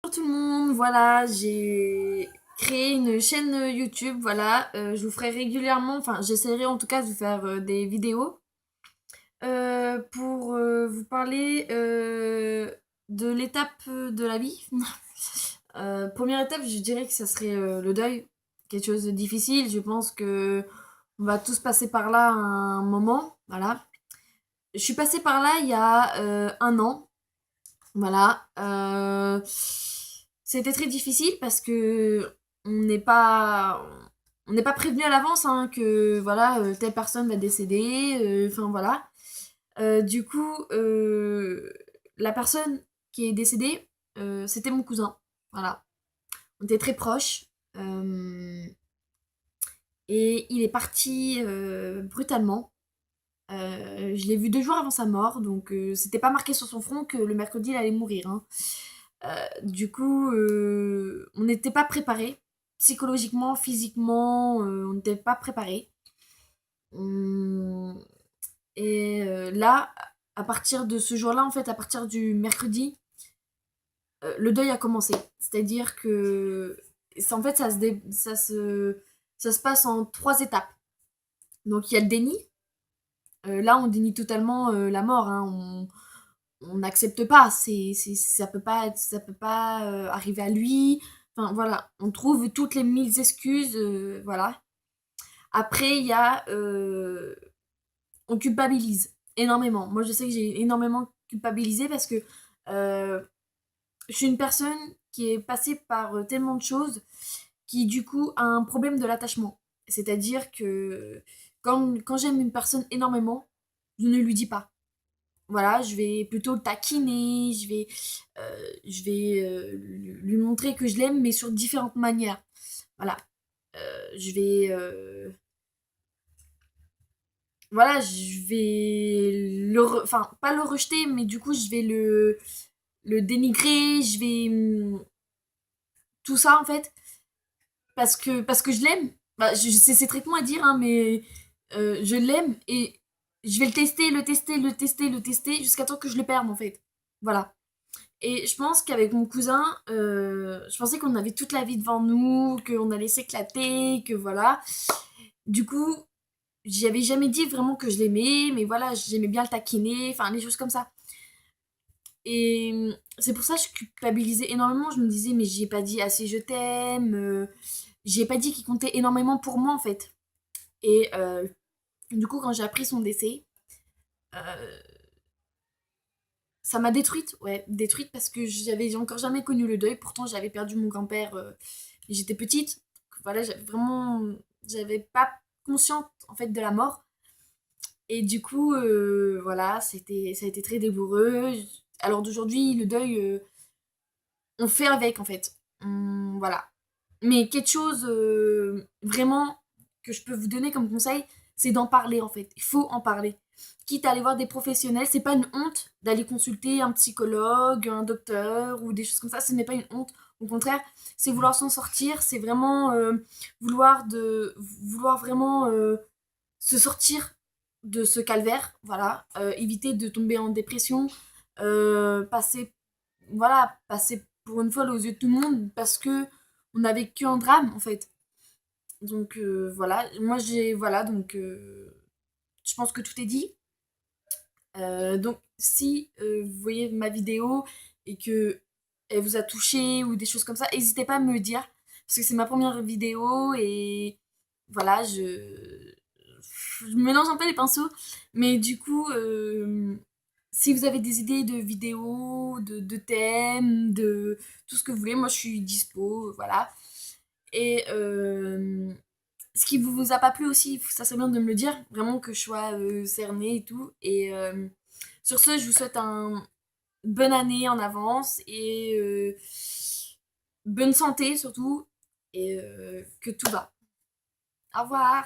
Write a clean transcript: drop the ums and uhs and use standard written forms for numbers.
Bonjour tout le monde, voilà, j'ai créé une chaîne YouTube, voilà, je vous ferai régulièrement, enfin j'essaierai en tout cas de vous faire des vidéos pour vous parler de l'étape de la vie. Première étape, je dirais que ça serait le deuil, quelque chose de difficile, je pense que on va tous passer par là à un moment, voilà. Je suis passée par là il y a un an, voilà. C'était très difficile parce que on n'est pas, on n'est pas prévenu à l'avance hein, que voilà telle personne va décéder. Enfin voilà. Du coup, la personne qui est décédée, c'était mon cousin. Voilà. On était très proches. Et il est parti brutalement. Je l'ai vu 2 jours avant sa mort, donc c'était pas marqué sur son front que le mercredi il allait mourir, hein. Du coup, on n'était pas préparés. Psychologiquement, physiquement, on n'était pas préparés. On- Et là, à partir de ce jour-là, en fait, à partir du mercredi, le deuil a commencé. C'est-à-dire que, en fait, ça se passe en 3 étapes. Donc, il y a le déni. Là, on dénie totalement la mort, hein. On n'accepte pas. Ça peut pas arriver à lui. Enfin, voilà. On trouve toutes les mille excuses. Voilà. Après, il y a. On culpabilise énormément. Moi, je sais que j'ai énormément culpabilisé parce que euh, je suis une personne qui est passée par tellement de choses qui, du coup, a un problème de l'attachement. C'est-à-dire que quand j'aime une personne énormément, je ne lui dis pas. Voilà, je vais plutôt le taquiner, je vais lui montrer que je l'aime, mais sur différentes manières. Voilà, je vais, voilà, je vais enfin, pas le rejeter, mais du coup, je vais le dénigrer, je vais, tout ça en fait, parce que je l'aime. Bah, c'est très con à dire, hein, mais je l'aime et je vais le tester, le tester, le tester, le tester, jusqu'à temps que je le perde en fait. Voilà. Et je pense qu'avec mon cousin, je pensais qu'on avait toute la vie devant nous, qu'on allait s'éclater, que voilà. Du coup, j'y avais jamais dit vraiment que je l'aimais, mais voilà, j'aimais bien le taquiner, enfin, les choses comme ça. Et c'est pour ça que je culpabilisais énormément. Je me disais, mais j'ai pas dit assez je t'aime, j'ai pas dit qu'il comptait énormément pour moi en fait. Et du coup, quand j'ai appris son décès, euh, ça m'a détruite, ouais, détruite parce que j'avais encore jamais connu le deuil. Pourtant, j'avais perdu mon grand-père, j'étais petite. Donc, voilà, j'avais pas conscience en fait de la mort. Et du coup, voilà, ça a été très douloureux. Alors d'aujourd'hui, le deuil, on fait avec en fait. Voilà. Mais quelque chose vraiment que je peux vous donner comme conseil, c'est d'en parler en fait. Il faut en parler. Quitte à aller voir des professionnels, c'est pas une honte d'aller consulter un psychologue, un docteur ou des choses comme ça. Ce n'est pas une honte. Au contraire, c'est vouloir s'en sortir. C'est vraiment vouloir vraiment se sortir de ce calvaire. Voilà, éviter de tomber en dépression, passer passer pour une folle aux yeux de tout le monde parce que on a vécu un drame en fait. Donc voilà, moi j'ai voilà donc je pense que tout est dit. Donc si vous voyez ma vidéo et que elle vous a touché ou des choses comme ça, n'hésitez pas à me le dire parce que c'est ma première vidéo et voilà, je mélange un peu les pinceaux, mais du coup si vous avez des idées de vidéos, de thèmes, de tout ce que vous voulez, moi je suis dispo, voilà. Et ce qui vous a pas plu aussi, ça serait bien de me le dire, vraiment que je sois cernée et tout. Et sur ce, je vous souhaite une bonne année en avance et bonne santé surtout, et que tout va. Au revoir!